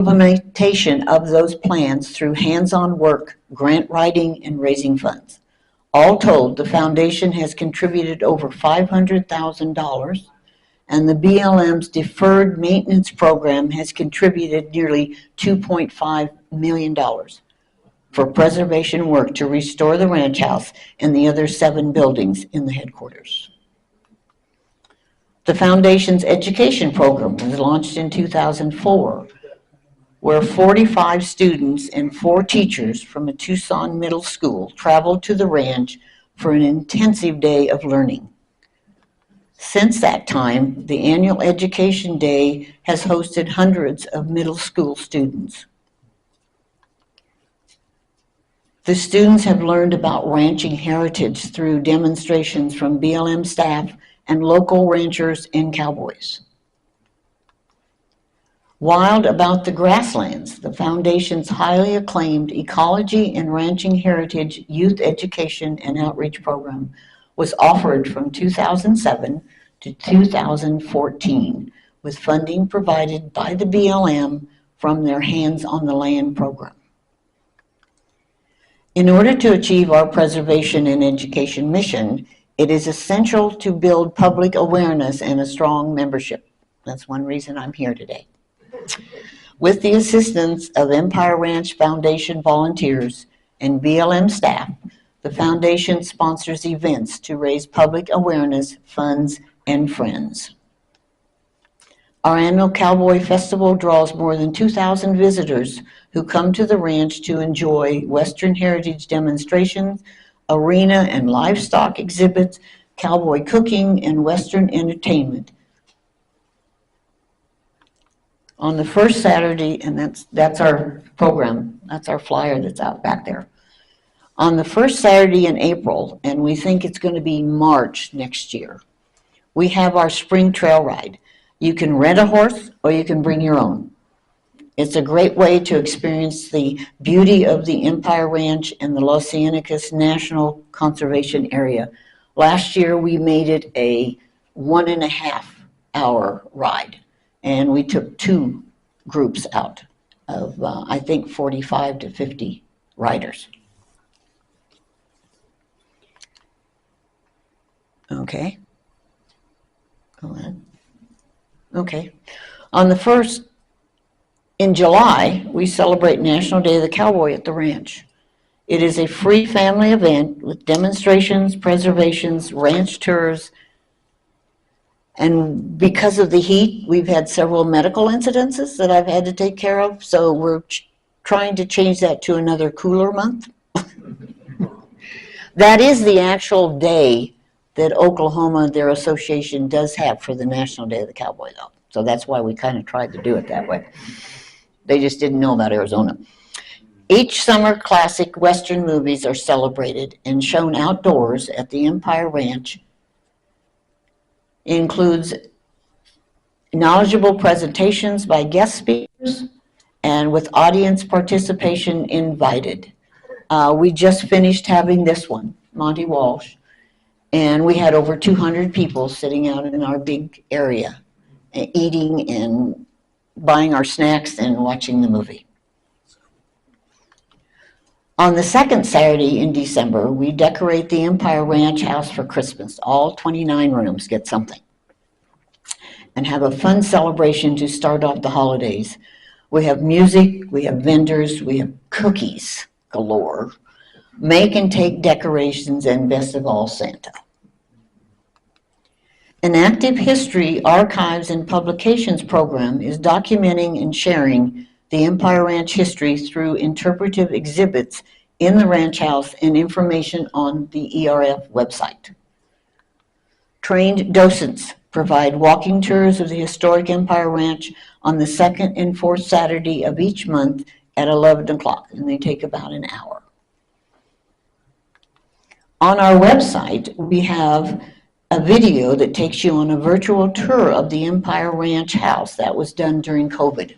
implementation of those plans through hands-on work, grant writing, and raising funds. All told, the foundation has contributed over $500,000, and the BLM's deferred maintenance program has contributed nearly $2.5 million for preservation work to restore the ranch house and the other 7 buildings in the headquarters. The foundation's education program was launched in 2004, where 45 students and 4 teachers from a Tucson middle school traveled to the ranch for an intensive day of learning. Since that time, the annual Education Day has hosted hundreds of middle school students. The students have learned about ranching heritage through demonstrations from BLM staff and local ranchers and cowboys. Wild About the Grasslands, the Foundation's highly acclaimed Ecology and Ranching Heritage Youth Education and Outreach Program, was offered from 2007 to 2014, with funding provided by the BLM from their Hands on the Land program. In order to achieve our preservation and education mission, it is essential to build public awareness and a strong membership. That's one reason I'm here today. With the assistance of Empire Ranch Foundation volunteers and BLM staff, the foundation sponsors events to raise public awareness, funds, and friends. Our annual Cowboy Festival draws more than 2,000 visitors who come to the ranch to enjoy Western heritage demonstrations, arena and livestock exhibits, cowboy cooking, and Western entertainment. On the first Saturday, and that's our program, that's our flyer that's out back there. On the first Saturday in April, and we think it's going to be March next year, we have our spring trail ride. You can rent a horse or you can bring your own. It's a great way to experience the beauty of the Empire Ranch and the Los Cienegos National Conservation Area. Last year we made it a 1.5 hour ride, and we took 2 groups out of I think 45 to 50 riders. Okay. Go ahead. Okay. On the 1st, in July, we celebrate National Day of the Cowboy at the ranch. It is a free family event with demonstrations, preservations, ranch tours, and because of the heat, we've had several medical incidences that I've had to take care of, so we're trying to change that to another cooler month. That is the actual day that Oklahoma, their association, does have for the National Day of the Cowboy, though. So that's why we kind of tried to do it that way. They just didn't know about Arizona. Each summer, classic Western movies are celebrated and shown outdoors at the Empire Ranch. It includes knowledgeable presentations by guest speakers and with audience participation invited. We just finished having this one, Monty Walsh, and we had over 200 people sitting out in our big area, eating and buying our snacks and watching the movie. On the 2nd Saturday in December, we decorate the Empire Ranch house for Christmas. All 29 rooms get something. And have a fun celebration to start off the holidays. We have music, we have vendors, we have cookies galore, make and take decorations, and best of all, Santa. An active history, archives, and publications program is documenting and sharing the Empire Ranch history through interpretive exhibits in the ranch house and information on the ERF website. Trained docents provide walking tours of the historic Empire Ranch on the 2nd and 4th Saturday of each month at 11 o'clock, and they take about an hour. On our website, we have a video that takes you on a virtual tour of the Empire Ranch house that was done during COVID.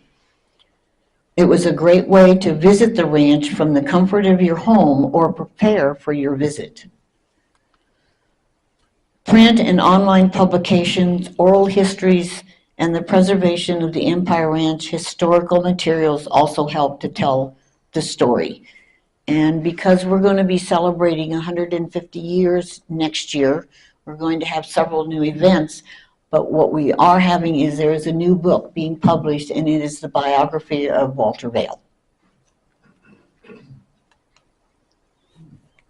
It was a great way to visit the ranch from the comfort of your home or prepare for your visit. Print and online publications, oral histories, And the preservation of the Empire Ranch historical materials also help to tell the story. And because we're going to be celebrating 150 years next year, we're going to have several new events. But what we are having is there is a new book being published, and it is the biography of Walter Vail.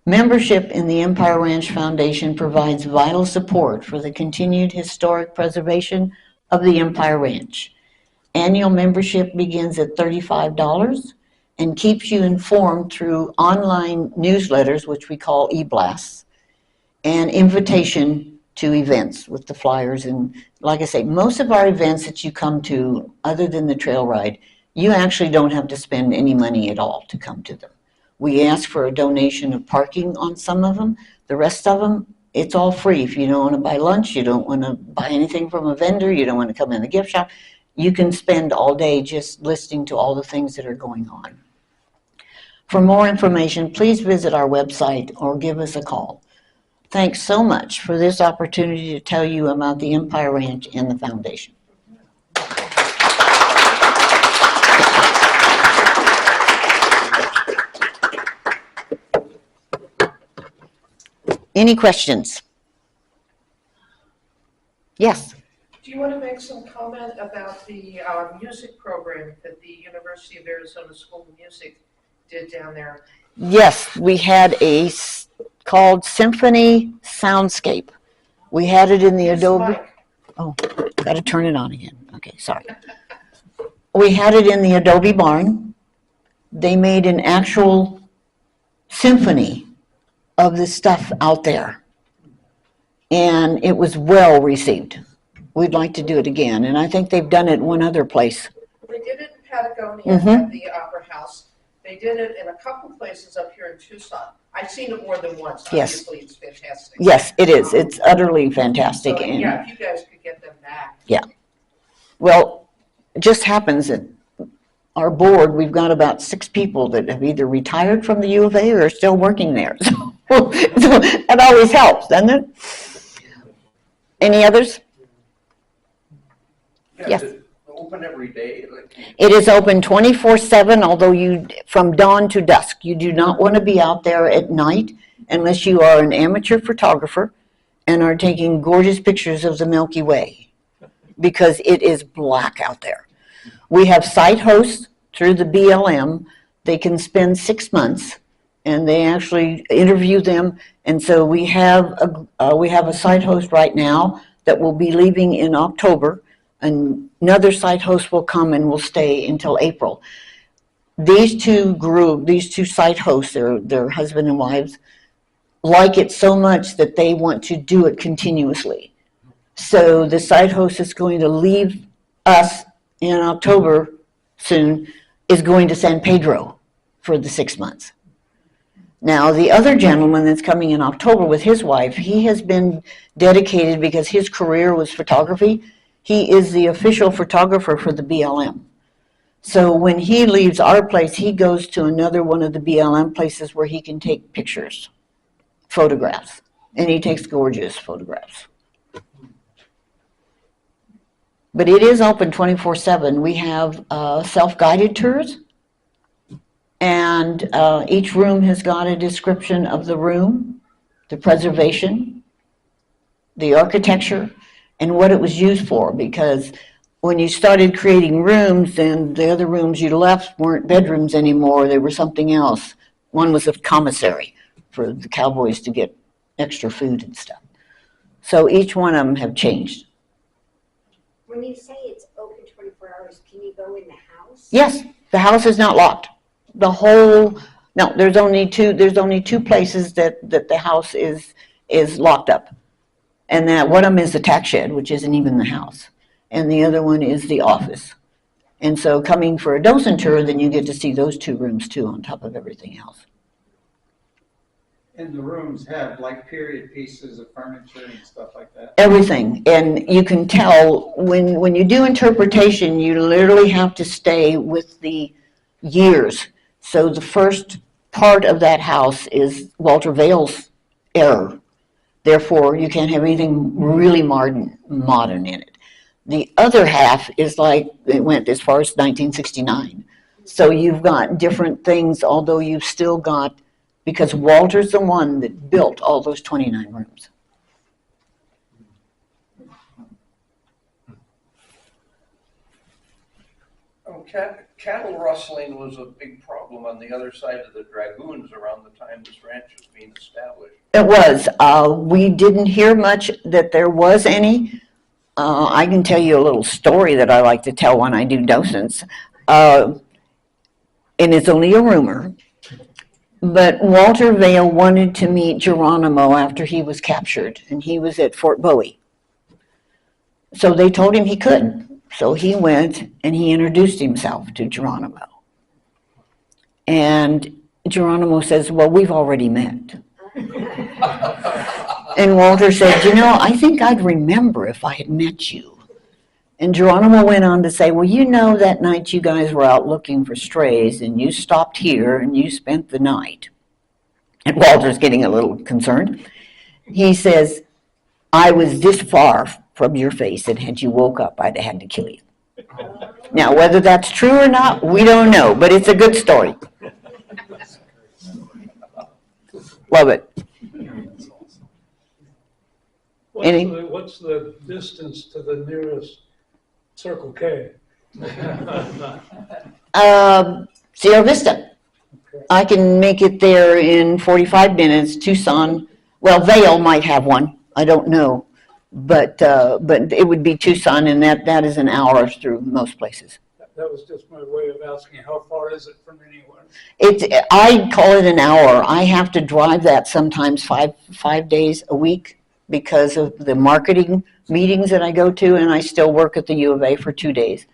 Membership in the Empire Ranch Foundation provides vital support for the continued historic preservation of the Empire Ranch. Annual membership begins at $35 and keeps you informed through online newsletters, which we call e-blasts, and invitation to events with the flyers. And like I say, most of our events that you come to, other than the trail ride, you actually don't have to spend any money at all to come to them. We ask for a donation of parking on some of them. The rest of them, it's all free. If you don't want to buy lunch, you don't want to buy anything from a vendor, you don't want to come in the gift shop, you can spend all day just listening to all the things that are going on. For more information, please visit our website or give us a call. Thanks so much for this opportunity to tell you about the Empire Ranch and the foundation. Any questions? Yes. Do you want to make some comment about the music program that the University of Arizona School of Music did down there? Yes, we had a called Symphony Soundscape. We had it in the Adobe. Oh, got to turn it on again. Okay, sorry. We had it in the Adobe barn. They made an actual symphony of the stuff out there, and it was well received. We'd like to do it again, and I think they've done it one other place. They did it in Patagonia at the Opera House. They did it in a couple places up here in Tucson. I've seen it more than once. Yes. Obviously, it's fantastic. Yes, it is. It's utterly fantastic. So, and yeah, if you guys could get them back. Yeah. Well, it just happens that our board, we've got about 6 people that have either retired from the U of A or are still working there. So that always helps, doesn't it? Any others? Yeah, Yes. is it open every day? It is open 24/7, although from dawn to dusk. You do not want to be out there at night unless you are an amateur photographer and are taking gorgeous pictures of the Milky Way, because it is black out there. We have site hosts through the BLM. They can spend 6 months, and they actually interview them. And so we have a site host right now that will be leaving in October. Another site host will come and will stay until April. These two site hosts, they're husband and wives, like it so much that they want to do it continuously. So the site host is going to leave us in October soon, is going to San Pedro for the 6 months. Now, the other gentleman that's coming in October with his wife, he has been dedicated because his career was photography. He is the official photographer for the BLM. So when he leaves our place, he goes to another one of the BLM places where he can take pictures, photographs, and he takes gorgeous photographs. But it is open 24/7. We have self-guided tours, and each room has got a description of the room, the preservation, the architecture, and what it was used for. Because when you started creating rooms, then the other rooms you left weren't bedrooms anymore. They were something else. One was a commissary for the cowboys to get extra food and stuff. So each one of them have changed. When you say it's open 24 hours, can you go in the house? Yes, the house is not locked. No, there's only two places that the house is locked up. And that one of them is the tax shed, which isn't even the house. And the other one is the office. And so coming for a docent tour, then you get to see those 2 rooms too on top of everything else. And the rooms have like period pieces of furniture and stuff like that? Everything. And you can tell when you do interpretation, you literally have to stay with the years. So the first part of that house is Walter Vail's era. Therefore, you can't have anything really modern in it. The other half is like, it went as far as 1969. So you've got different things, although you've still got, because Walter's the one that built all those 29 rooms. Cattle rustling was a big problem on the other side of the Dragoons around the time this ranch was being established. It was. We didn't hear much that there was any. I can tell you a little story that I like to tell when I do docents. And it's only a rumor. But Walter Vail wanted to meet Geronimo after he was captured, and he was at Fort Bowie. So they told him he could. So he went and he introduced himself to Geronimo. And Geronimo says, well, we've already met. And Walter said, you know, I think I'd remember if I had met you. And Geronimo went on to say, well, you know, that night you guys were out looking for strays and you stopped here and you spent the night. And Walter's getting a little concerned. He says, I was this far from your face, and had you woke up, I'd have had to kill you. Now, whether that's true or not, we don't know, but it's a good story. Love it. What's the distance to the nearest Circle K? Sierra Vista. I can make it there in 45 minutes. Tucson, well, Vail might have one. I don't know. But it would be Tucson, and that is an hour through most places. That was just my way of asking, how far is it from anywhere? I call it an hour. I have to drive that sometimes five days a week because of the marketing meetings that I go to, and I still work at the U of A for 2 days.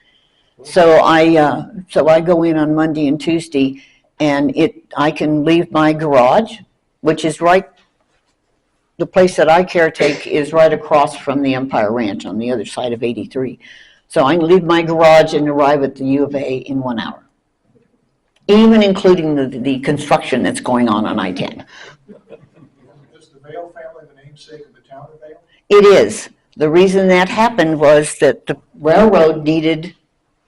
So I go in on Monday and Tuesday, and I can leave my garage, which is right. The place that I caretake is right across from the Empire Ranch on the other side of 83. So I can leave my garage and arrive at the U of A in 1 hour, even including the construction that's going on I-10. Is the Vail family the namesake of the town of Vail? It is. The reason that happened was that the railroad needed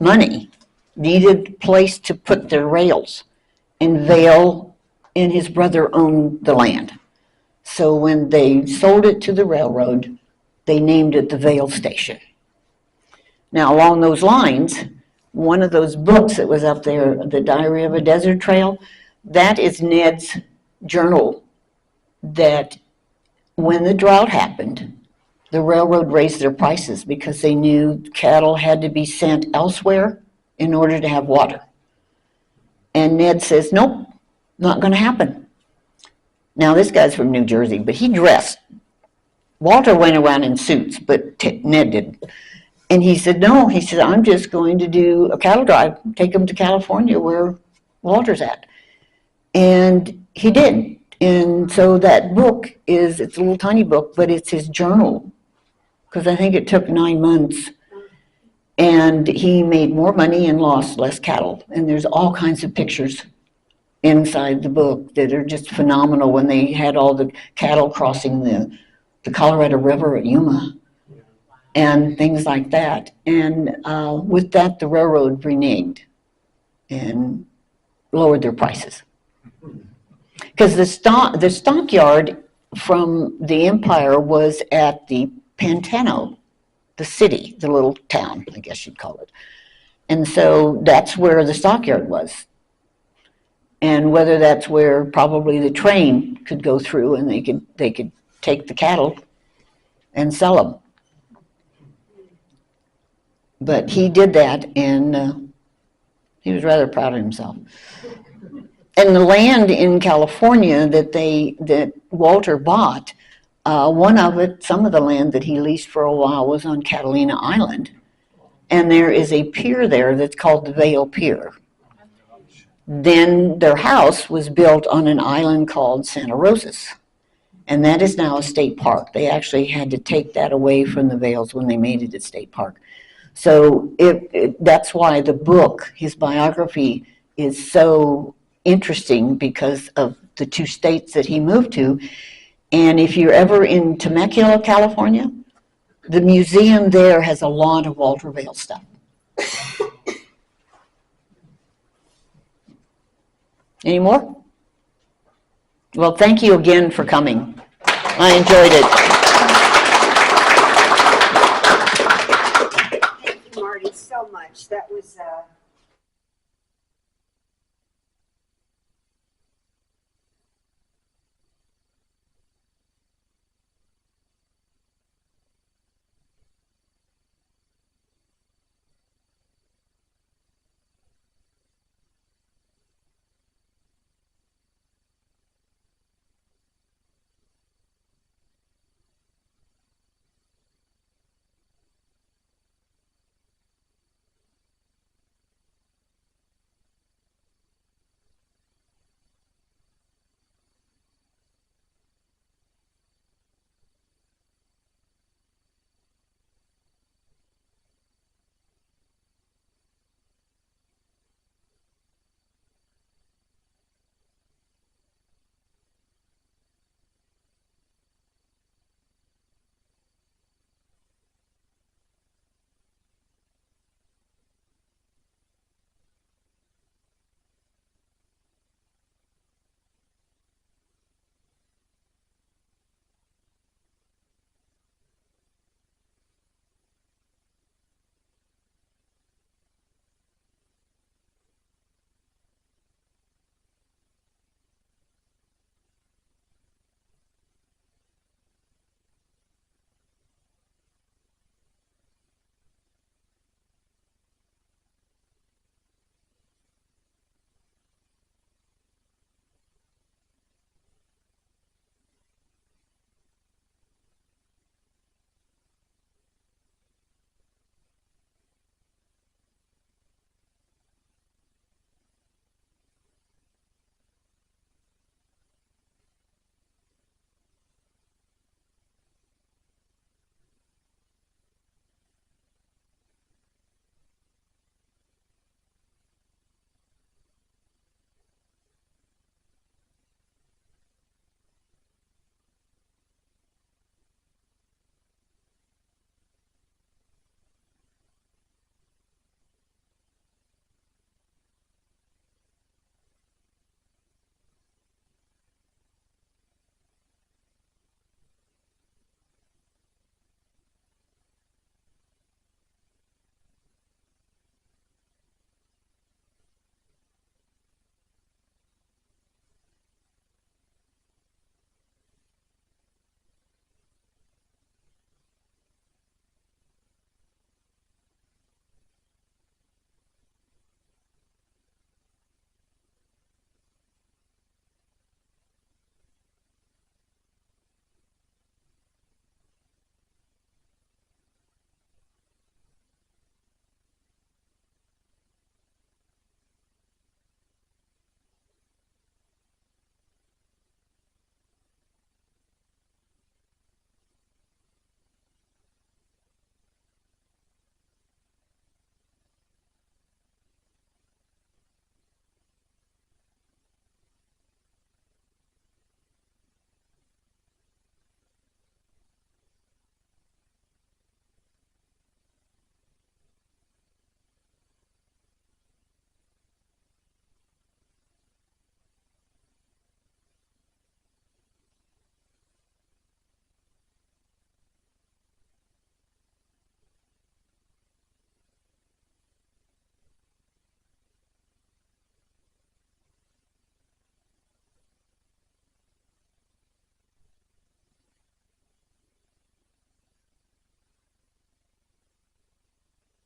money, needed a place to put their rails, and Vail and his brother owned the land. So when they sold it to the railroad, they named it the Vail Station. Now, along those lines, one of those books that was up there, The Diary of a Desert Trail, that is Ned's journal that when the drought happened, the railroad raised their prices because they knew cattle had to be sent elsewhere in order to have water. And Ned says, nope, not going to happen. Now, this guy's from New Jersey, but he dressed. Walter went around in suits, but Ned didn't. And he said, no, he said, I'm just going to do a cattle drive, take them to California where Walter's at. And he did. And so that book it's a little tiny book, but it's his journal, because I think it took 9 months. And he made more money and lost less cattle. And there's all kinds of pictures inside the book that are just phenomenal when they had all the cattle crossing the Colorado River at Yuma and things like that. And with that, the railroad reneged and lowered their prices. Because the stockyard from the Empire was at the Pantano, the city, the little town, I guess you'd call it. And so that's where the stockyard was. And whether that's where probably the train could go through and they could take the cattle and sell them. But he did that, and he was rather proud of himself. And the land in California that Walter bought, some of the land that he leased for a while was on Catalina Island. And there is a pier there that's called the Vail Pier. Then their house was built on an island called Santa Rosas, and that is now a state park. They actually had to take that away from the Vails when they made it a state park. So that's why the book, his biography, is so interesting because of the 2 states that he moved to. And if you're ever in Temecula, California, The museum there has a lot of Walter Vale stuff. Any more? Well, thank you again for coming. I enjoyed it. Thank you, Marty, so much. That was